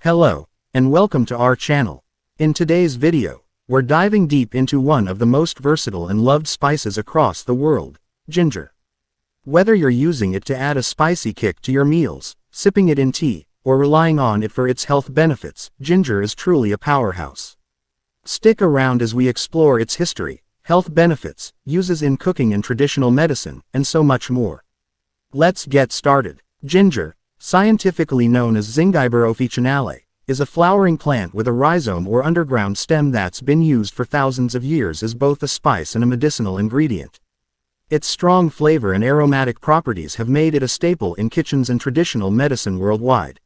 Hello, and welcome to our channel. In today's video, we're diving deep into one of the most versatile and loved spices across the world, ginger. Whether you're using it to add a spicy kick to your meals, sipping it in tea, or relying on it for its health benefits, ginger is truly a powerhouse. Stick around as we explore its history, health benefits, uses in cooking and traditional medicine, and so much more. Let's get started. Ginger, scientifically known as Zingiber officinale, is a flowering plant with a rhizome or underground stem that's been used for thousands of years as both a spice and a medicinal ingredient. Its strong flavor and aromatic properties have made it a staple in kitchens and traditional medicine worldwide.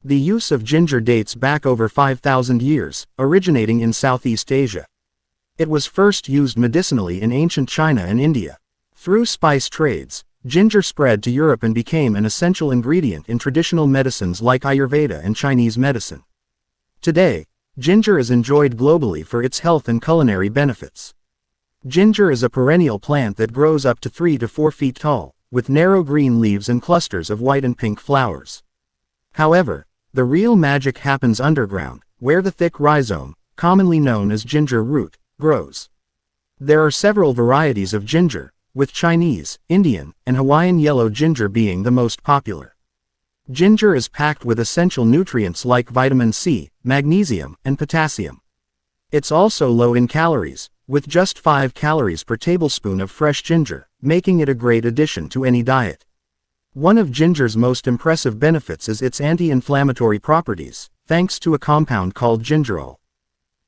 The use of ginger dates back over 5,000 years, originating in Southeast Asia. It was first used medicinally in ancient China and India. Through spice trades, ginger spread to Europe and became an essential ingredient in traditional medicines like Ayurveda and Chinese medicine. Today, ginger is enjoyed globally for its health and culinary benefits. Ginger is a perennial plant that grows up to 3 to 4 feet tall, with narrow green leaves and clusters of white and pink flowers. However, the real magic happens underground, where the thick rhizome, commonly known as ginger root, grows. There are several varieties of ginger, with Chinese, Indian, and Hawaiian yellow ginger being the most popular. Ginger is packed with essential nutrients like vitamin C, magnesium, and potassium. It's also low in calories, with just 5 calories per tablespoon of fresh ginger, making it a great addition to any diet. One of ginger's most impressive benefits is its anti-inflammatory properties, thanks to a compound called gingerol.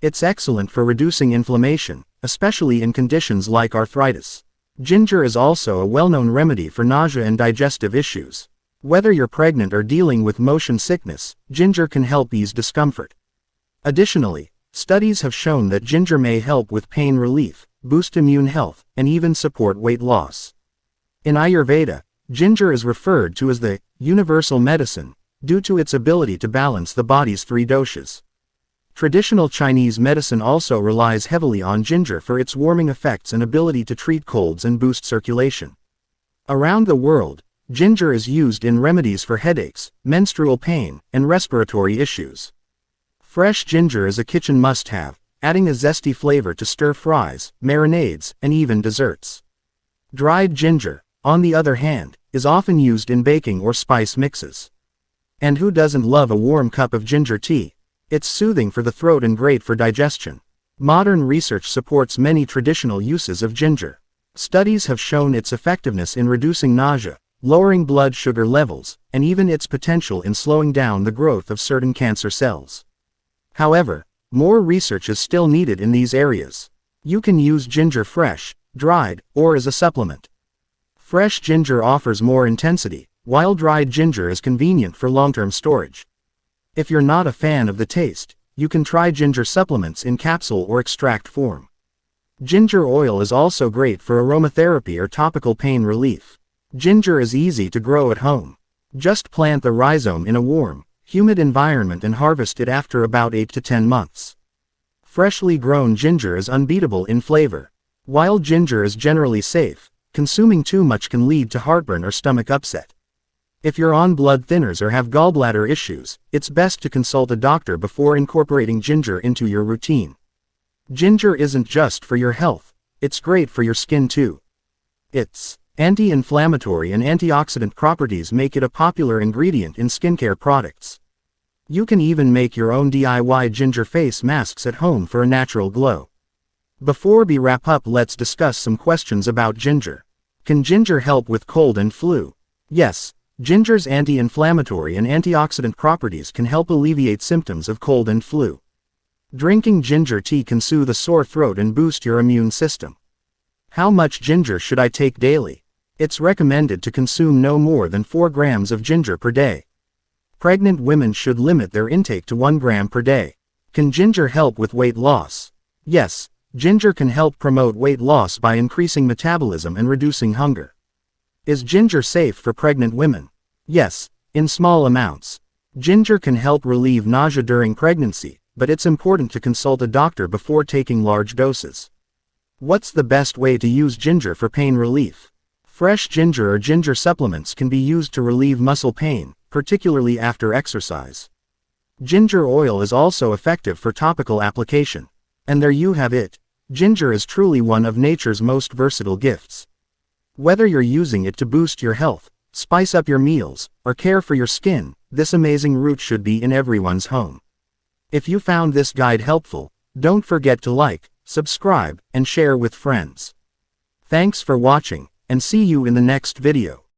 It's excellent for reducing inflammation, especially in conditions like arthritis. Ginger is also a well-known remedy for nausea and digestive issues. Whether you're pregnant or dealing with motion sickness, ginger can help ease discomfort. Additionally, studies have shown that ginger may help with pain relief, boost immune health, and even support weight loss. In Ayurveda, ginger is referred to as the universal medicine, due to its ability to balance the body's 3 doshas. Traditional Chinese medicine also relies heavily on ginger for its warming effects and ability to treat colds and boost circulation. Around the world, ginger is used in remedies for headaches, menstrual pain, and respiratory issues. Fresh ginger is a kitchen must-have, adding a zesty flavor to stir-fries, marinades, and even desserts. Dried ginger, on the other hand, is often used in baking or spice mixes. And who doesn't love a warm cup of ginger tea? It's soothing for the throat and great for digestion. Modern research supports many traditional uses of ginger. Studies have shown its effectiveness in reducing nausea, lowering blood sugar levels, and even its potential in slowing down the growth of certain cancer cells. However, more research is still needed in these areas. You can use ginger fresh, dried, or as a supplement. Fresh ginger offers more intensity, while dried ginger is convenient for long-term storage. If you're not a fan of the taste, you can try ginger supplements in capsule or extract form. Ginger oil is also great for aromatherapy or topical pain relief. Ginger is easy to grow at home. Just plant the rhizome in a warm, humid environment and harvest it after about 8 to 10 months. Freshly grown ginger is unbeatable in flavor. While ginger is generally safe, consuming too much can lead to heartburn or stomach upset. If you're on blood thinners or have gallbladder issues, it's best to consult a doctor before incorporating ginger into your routine. Ginger isn't just for your health, it's great for your skin too. Its anti-inflammatory and antioxidant properties make it a popular ingredient in skincare products. You can even make your own DIY ginger face masks at home for a natural glow. Before we wrap up, let's discuss some questions about ginger. Can ginger help with cold and flu? Yes. Ginger's anti-inflammatory and antioxidant properties can help alleviate symptoms of cold and flu. Drinking ginger tea can soothe a sore throat and boost your immune system. How much ginger should I take daily? It's recommended to consume no more than 4 grams of ginger per day. Pregnant women should limit their intake to 1 gram per day. Can ginger help with weight loss? Yes, ginger can help promote weight loss by increasing metabolism and reducing hunger. Is ginger safe for pregnant women? Yes, in small amounts. Ginger can help relieve nausea during pregnancy, but it's important to consult a doctor before taking large doses. What's the best way to use ginger for pain relief? Fresh ginger or ginger supplements can be used to relieve muscle pain, particularly after exercise. Ginger oil is also effective for topical application. And there you have it. Ginger is truly one of nature's most versatile gifts. Whether you're using it to boost your health, spice up your meals, or care for your skin, this amazing root should be in everyone's home. If you found this guide helpful, don't forget to like, subscribe, and share with friends. Thanks for watching, and see you in the next video.